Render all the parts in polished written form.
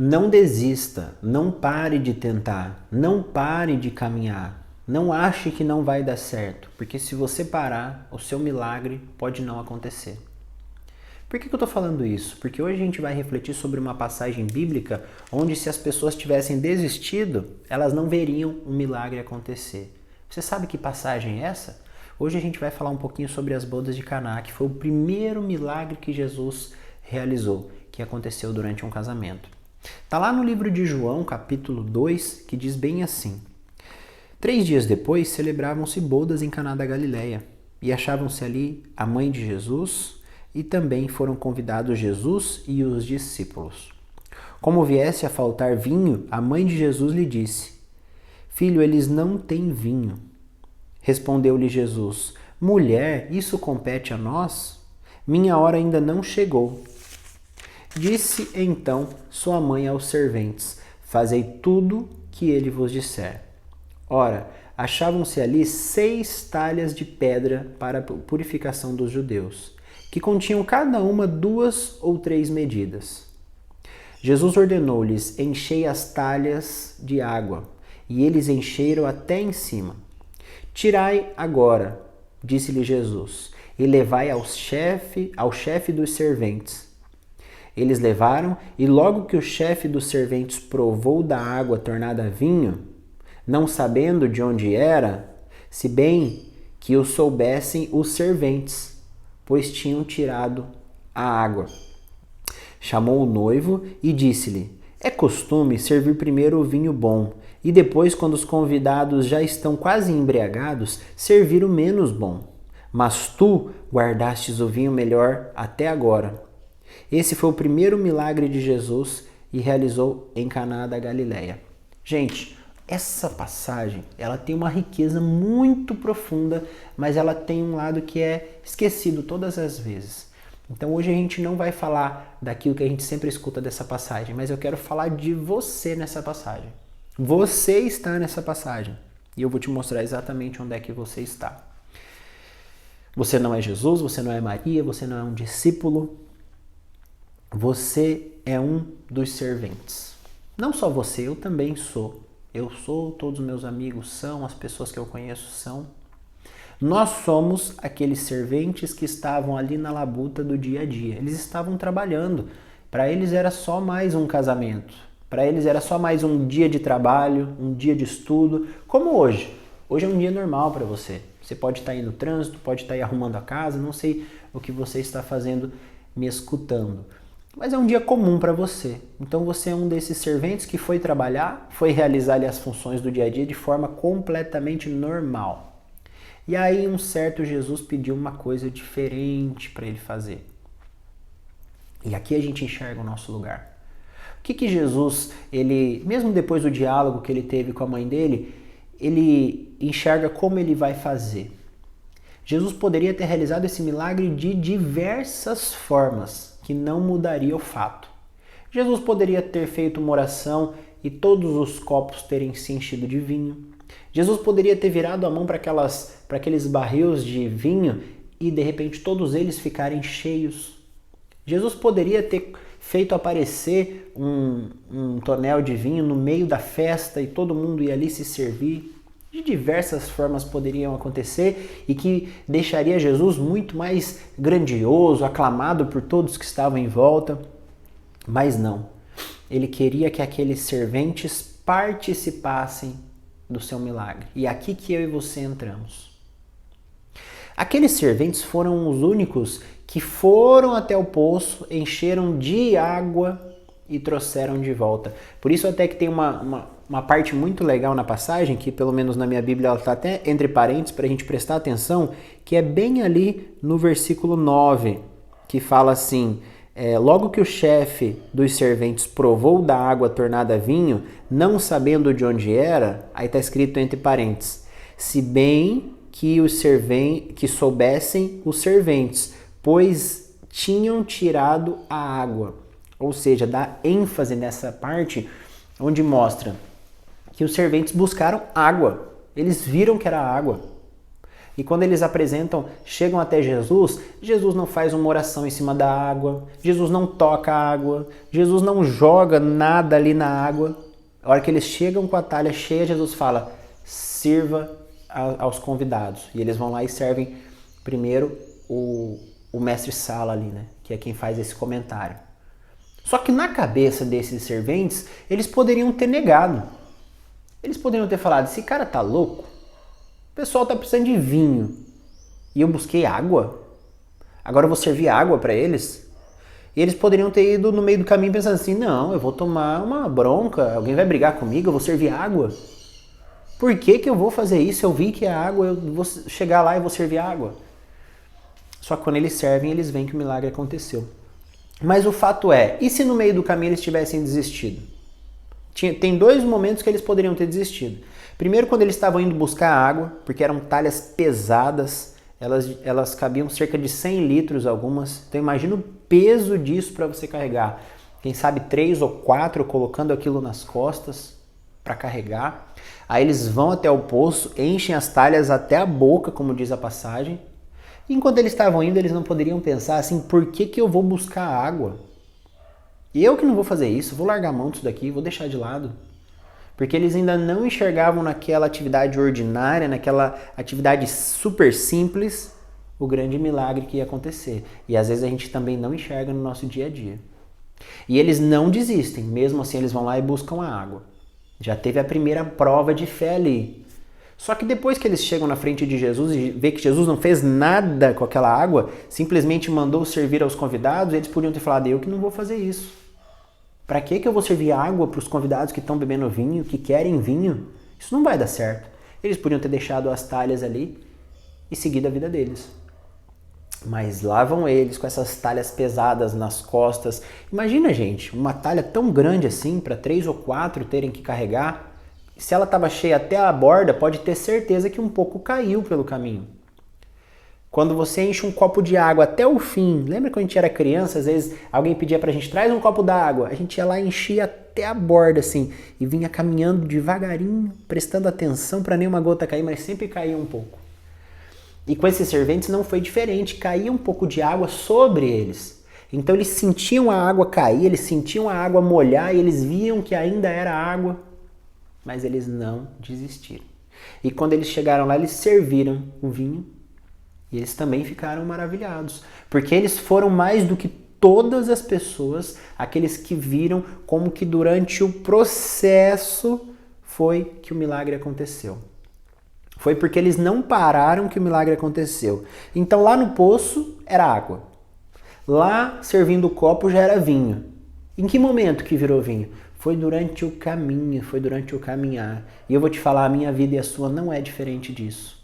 Não desista, não pare de tentar, não pare de caminhar. Não ache que não vai dar certo, porque se você parar, o seu milagre pode não acontecer. Por que eu estou falando isso? Porque hoje a gente vai refletir sobre uma passagem bíblica onde, se as pessoas tivessem desistido, elas não veriam um milagre acontecer. Você sabe que passagem é essa? Hoje a gente vai falar um pouquinho sobre as bodas de Caná, que foi o primeiro milagre que Jesus realizou, que aconteceu durante um casamento. Está lá no livro de João, capítulo 2, que diz bem assim: 3 dias depois, celebravam-se bodas em Caná da Galileia, e achavam-se ali a mãe de Jesus, e também foram convidados Jesus e os discípulos. Como viesse a faltar vinho, a mãe de Jesus lhe disse: Filho, eles não têm vinho. Respondeu-lhe Jesus: Mulher, isso compete a nós? Minha hora ainda não chegou. Disse então sua mãe aos serventes: Fazei tudo que ele vos disser. Ora, achavam-se ali 6 talhas de pedra para a purificação dos judeus, que continham cada uma 2 ou 3 medidas. Jesus ordenou-lhes: Enchei as talhas de água, e eles encheram até em cima. Tirai agora, disse-lhe Jesus, e levai ao chefe dos serventes. Eles levaram, e logo que o chefe dos serventes provou da água tornada vinho, não sabendo de onde era, se bem que o soubessem os serventes, pois tinham tirado a água. Chamou o noivo e disse-lhe: É costume servir primeiro o vinho bom, e depois, quando os convidados já estão quase embriagados, servir o menos bom. Mas tu guardastes o vinho melhor até agora. Esse foi o primeiro milagre de Jesus e realizou em Caná da Galileia. Gente, essa passagem, ela tem uma riqueza muito profunda, mas ela tem um lado que é esquecido todas as vezes. Então hoje a gente não vai falar daquilo que a gente sempre escuta dessa passagem, mas eu quero falar de você nessa passagem. Você está nessa passagem e eu vou te mostrar exatamente onde é que você está. Você não é Jesus, você não é Maria, você não é um discípulo. Você é um dos serventes. Não só você, eu também sou. Eu sou, todos os meus amigos são, as pessoas que eu conheço são. Nós somos aqueles serventes que estavam ali na labuta do dia a dia. Eles estavam trabalhando. Para eles era só mais um casamento. Para eles era só mais um dia de trabalho, um dia de estudo, como hoje. Hoje é um dia normal para você. Você pode estar aí no trânsito, pode estar aí arrumando a casa, não sei o que você está fazendo me escutando. Mas é um dia comum para você. Então você é um desses serventes que foi trabalhar, foi realizar ali as funções do dia a dia de forma completamente normal. E aí um certo Jesus pediu uma coisa diferente para ele fazer. E aqui a gente enxerga o nosso lugar. O que Jesus, ele, mesmo depois do diálogo que ele teve com a mãe dele, ele enxerga como ele vai fazer. Jesus poderia ter realizado esse milagre de diversas formas, que não mudaria o fato. Jesus poderia ter feito uma oração e todos os copos terem se enchido de vinho. Jesus poderia ter virado a mão para aqueles barris de vinho e de repente todos eles ficarem cheios. Jesus poderia ter feito aparecer um tonel de vinho no meio da festa e todo mundo ia ali se servir. De diversas formas poderiam acontecer e que deixaria Jesus muito mais grandioso, aclamado por todos que estavam em volta. Mas não. Ele queria que aqueles serventes participassem do seu milagre. E aqui que eu e você entramos. Aqueles serventes foram os únicos que foram até o poço, encheram de água e trouxeram de volta. Por isso até que tem uma parte muito legal na passagem, que pelo menos na minha Bíblia ela está até entre parênteses para a gente prestar atenção, que é bem ali no versículo 9, que fala assim: logo que o chefe dos serventes provou da água tornada vinho, não sabendo de onde era, aí está escrito entre parênteses, se bem que soubessem os serventes, pois tinham tirado a água. Ou seja, dá ênfase nessa parte onde mostra que os serventes buscaram água. Eles viram que era água. E quando eles apresentam, chegam até Jesus, Jesus não faz uma oração em cima da água, Jesus não toca a água, Jesus não joga nada ali na água. A hora que eles chegam com a talha cheia, Jesus fala, sirva aos convidados. E eles vão lá e servem primeiro o mestre Sala ali, né? Que é quem faz esse comentário. Só que na cabeça desses serventes, eles poderiam ter negado. Eles poderiam ter falado, esse cara tá louco? O pessoal tá precisando de vinho. E eu busquei água? Agora eu vou servir água para eles? E eles poderiam ter ido no meio do caminho pensando assim, não, eu vou tomar uma bronca, alguém vai brigar comigo, eu vou servir água. Por que que eu vou fazer isso? Eu vi que a água, eu vou chegar lá e vou servir água. Só que quando eles servem, eles veem que o milagre aconteceu. Mas o fato é, e se no meio do caminho eles tivessem desistido? Tem 2 momentos que eles poderiam ter desistido. Primeiro, quando eles estavam indo buscar água, porque eram talhas pesadas, elas cabiam cerca de 100 litros algumas. Então imagina o peso disso para você carregar. Quem sabe 3 ou 4 colocando aquilo nas costas para carregar. Aí eles vão até o poço, enchem as talhas até a boca, como diz a passagem. E enquanto eles estavam indo, eles não poderiam pensar assim, por que que eu vou buscar água? E eu que não vou fazer isso, vou largar a mão disso daqui, vou deixar de lado. Porque eles ainda não enxergavam naquela atividade ordinária, naquela atividade super simples, o grande milagre que ia acontecer. E às vezes a gente também não enxerga no nosso dia a dia. E eles não desistem, mesmo assim eles vão lá e buscam a água. Já teve a primeira prova de fé ali. Só que depois que eles chegam na frente de Jesus e vê que Jesus não fez nada com aquela água, simplesmente mandou servir aos convidados, eles podiam ter falado, eu que não vou fazer isso. Para que eu vou servir água para os convidados que estão bebendo vinho, que querem vinho? Isso não vai dar certo. Eles podiam ter deixado as talhas ali e seguido a vida deles. Mas lá vão eles com essas talhas pesadas nas costas. Imagina, gente, uma talha tão grande assim para 3 ou 4 terem que carregar. Se ela estava cheia até a borda, pode ter certeza que um pouco caiu pelo caminho. Quando você enche um copo de água até o fim, lembra quando a gente era criança, às vezes alguém pedia pra gente, traz um copo d'água, a gente ia lá e enchia até a borda assim, e vinha caminhando devagarinho, prestando atenção para nenhuma gota cair, mas sempre caía um pouco. E com esses serventes não foi diferente, caía um pouco de água sobre eles. Então eles sentiam a água cair, eles sentiam a água molhar, e eles viam que ainda era água, mas eles não desistiram. E quando eles chegaram lá, eles serviram o vinho, e eles também ficaram maravilhados, porque eles foram mais do que todas as pessoas, aqueles que viram como que durante o processo foi que o milagre aconteceu. Foi porque eles não pararam que o milagre aconteceu. Então lá no poço era água, lá servindo o copo já era vinho. Em que momento que virou vinho? Foi durante o caminho, foi durante o caminhar. E eu vou te falar, a minha vida e a sua não é diferente disso.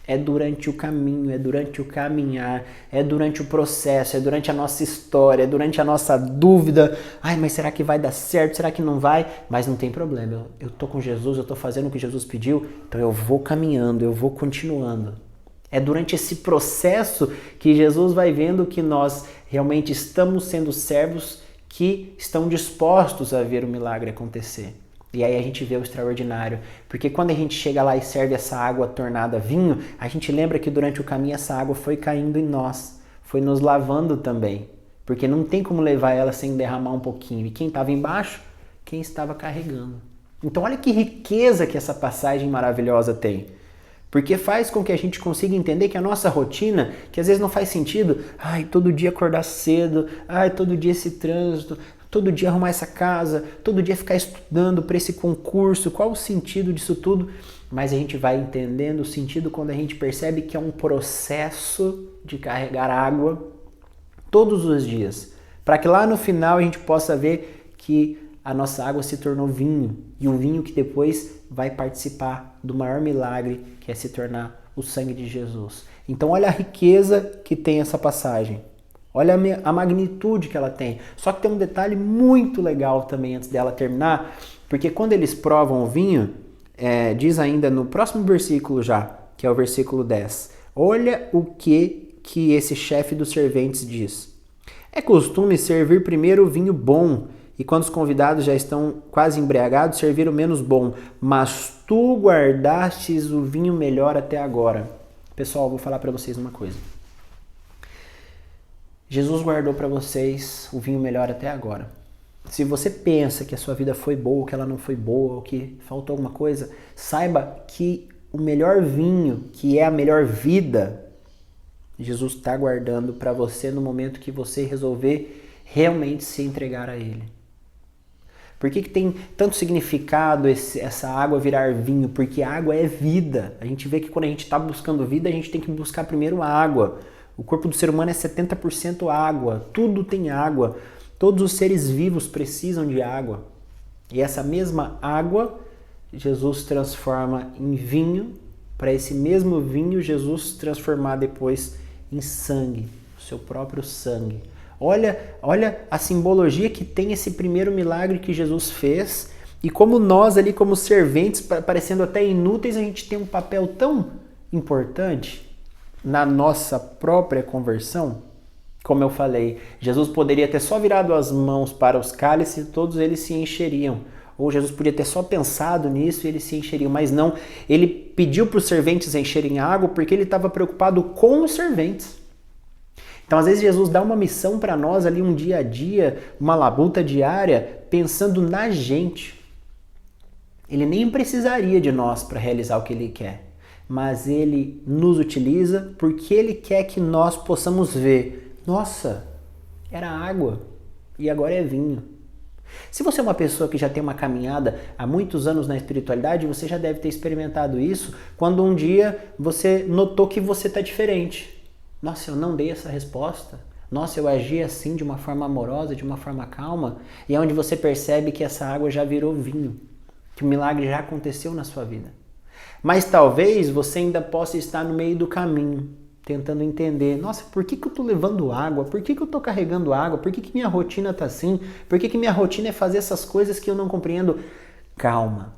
É durante o caminho, é durante o caminhar, é durante o processo, é durante a nossa história, é durante a nossa dúvida. Ai, mas será que vai dar certo? Será que não vai? Mas não tem problema, eu tô com Jesus, eu tô fazendo o que Jesus pediu, então eu vou caminhando, eu vou continuando. É durante esse processo que Jesus vai vendo que nós realmente estamos sendo servos que estão dispostos a ver o milagre acontecer. E aí a gente vê o extraordinário, porque quando a gente chega lá e serve essa água tornada vinho, a gente lembra que durante o caminho essa água foi caindo em nós, foi nos lavando também, porque não tem como levar ela sem derramar um pouquinho. E quem estava embaixo? Quem estava carregando. Então olha que riqueza que essa passagem maravilhosa tem. Porque faz com que a gente consiga entender que a nossa rotina, que às vezes não faz sentido, ai, todo dia acordar cedo, ai, todo dia esse trânsito, todo dia arrumar essa casa, todo dia ficar estudando para esse concurso, qual o sentido disso tudo? Mas a gente vai entendendo o sentido quando a gente percebe que é um processo de carregar água todos os dias, para que lá no final a gente possa ver que a nossa água se tornou vinho, e o vinho que depois vai participar do maior milagre, que é se tornar o sangue de Jesus. Então olha a riqueza que tem essa passagem. Olha a magnitude que ela tem. Só que tem um detalhe muito legal também antes dela terminar, porque quando eles provam o vinho, diz ainda no próximo versículo já, que é o versículo 10. Olha o que esse chefe dos serventes diz. É costume servir primeiro o vinho bom, e quando os convidados já estão quase embriagados, servir o menos bom. Mas tu guardastes o vinho melhor até agora. Pessoal, eu vou falar para vocês uma coisa. Jesus guardou para vocês o vinho melhor até agora. Se você pensa que a sua vida foi boa, que ela não foi boa, ou que faltou alguma coisa, saiba que o melhor vinho, que é a melhor vida, Jesus está guardando para você no momento que você resolver realmente se entregar a Ele. Por que tem tanto significado essa água virar vinho? Porque a água é vida. A gente vê que quando a gente está buscando vida, a gente tem que buscar primeiro a água. O corpo do ser humano é 70% água. Tudo tem água. Todos os seres vivos precisam de água. E essa mesma água, Jesus transforma em vinho. Para esse mesmo vinho, Jesus transformar depois em sangue. O seu próprio sangue. Olha a simbologia que tem esse primeiro milagre que Jesus fez e como nós ali como serventes, parecendo até inúteis, a gente tem um papel tão importante na nossa própria conversão. Como eu falei, Jesus poderia ter só virado as mãos para os cálices e todos eles se encheriam. Ou Jesus podia ter só pensado nisso e eles se encheriam, mas não. Ele pediu para os serventes encherem água porque ele estava preocupado com os serventes. Então, às vezes, Jesus dá uma missão para nós ali, um dia a dia, uma labuta diária, pensando na gente. Ele nem precisaria de nós para realizar o que Ele quer, mas Ele nos utiliza porque Ele quer que nós possamos ver, nossa, era água e agora é vinho. Se você é uma pessoa que já tem uma caminhada há muitos anos na espiritualidade, você já deve ter experimentado isso quando um dia você notou que você está diferente. Nossa, eu não dei essa resposta. Nossa, eu agi assim de uma forma amorosa, de uma forma calma. E é onde você percebe que essa água já virou vinho. Que o milagre já aconteceu na sua vida. Mas talvez você ainda possa estar no meio do caminho, tentando entender. Nossa, por que eu estou levando água? Por que eu estou carregando água? Por que minha rotina está assim? Por que minha rotina é fazer essas coisas que eu não compreendo? Calma.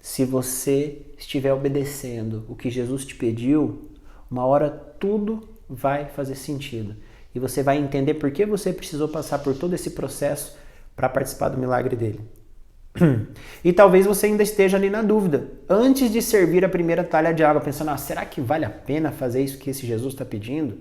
Se você estiver obedecendo o que Jesus te pediu, uma hora tudo vai fazer sentido. E você vai entender por que você precisou passar por todo esse processo para participar do milagre dele. E talvez você ainda esteja ali na dúvida, antes de servir a primeira talha de água, pensando, será que vale a pena fazer isso que esse Jesus está pedindo?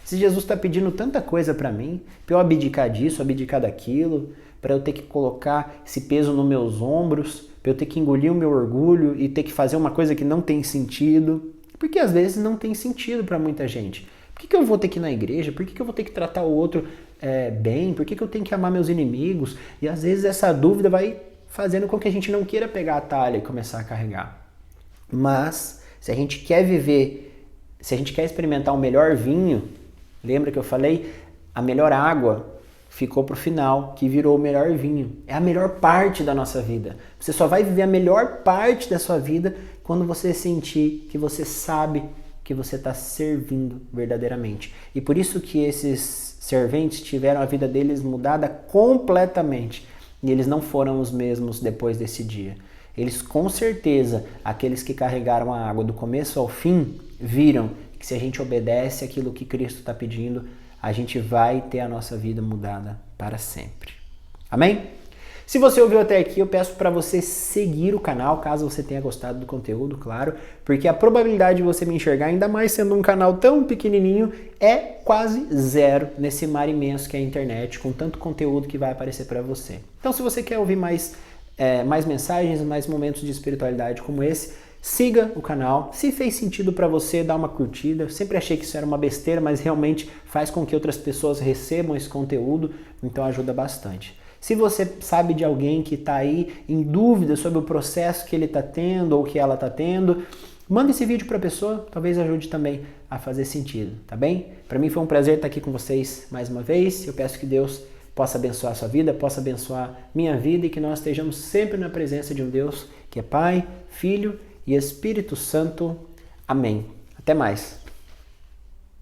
Esse Jesus está pedindo tanta coisa para mim, para eu abdicar disso, abdicar daquilo, para eu ter que colocar esse peso nos meus ombros, para eu ter que engolir o meu orgulho e ter que fazer uma coisa que não tem sentido. Porque às vezes não tem sentido para muita gente. Por que eu vou ter que ir na igreja? Por que eu vou ter que tratar o outro bem? Por que eu tenho que amar meus inimigos? E às vezes essa dúvida vai fazendo com que a gente não queira pegar a talha e começar a carregar. Mas, se a gente quer viver, se a gente quer experimentar o melhor vinho, lembra que eu falei? A melhor água ficou para o final, que virou o melhor vinho. É a melhor parte da nossa vida. Você só vai viver a melhor parte da sua vida quando você sentir que você sabe que você está servindo verdadeiramente. E por isso que esses serventes tiveram a vida deles mudada completamente. E eles não foram os mesmos depois desse dia. Eles, com certeza, aqueles que carregaram a água do começo ao fim, viram que se a gente obedece aquilo que Cristo está pedindo, a gente vai ter a nossa vida mudada para sempre. Amém? Se você ouviu até aqui, eu peço para você seguir o canal, caso você tenha gostado do conteúdo, claro, porque a probabilidade de você me enxergar, ainda mais sendo um canal tão pequenininho, é quase zero nesse mar imenso que é a internet, com tanto conteúdo que vai aparecer para você. Então, se você quer ouvir mais mensagens, mais momentos de espiritualidade como esse, siga o canal. Se fez sentido para você, dá uma curtida. Eu sempre achei que isso era uma besteira, mas realmente faz com que outras pessoas recebam esse conteúdo, então ajuda bastante. Se você sabe de alguém que está aí em dúvida sobre o processo que ele está tendo ou que ela está tendo, manda esse vídeo para a pessoa, talvez ajude também a fazer sentido, tá bem? Para mim foi um prazer estar aqui com vocês mais uma vez. Eu peço que Deus possa abençoar a sua vida, possa abençoar minha vida e que nós estejamos sempre na presença de um Deus que é Pai, Filho e Espírito Santo. Amém. Até mais.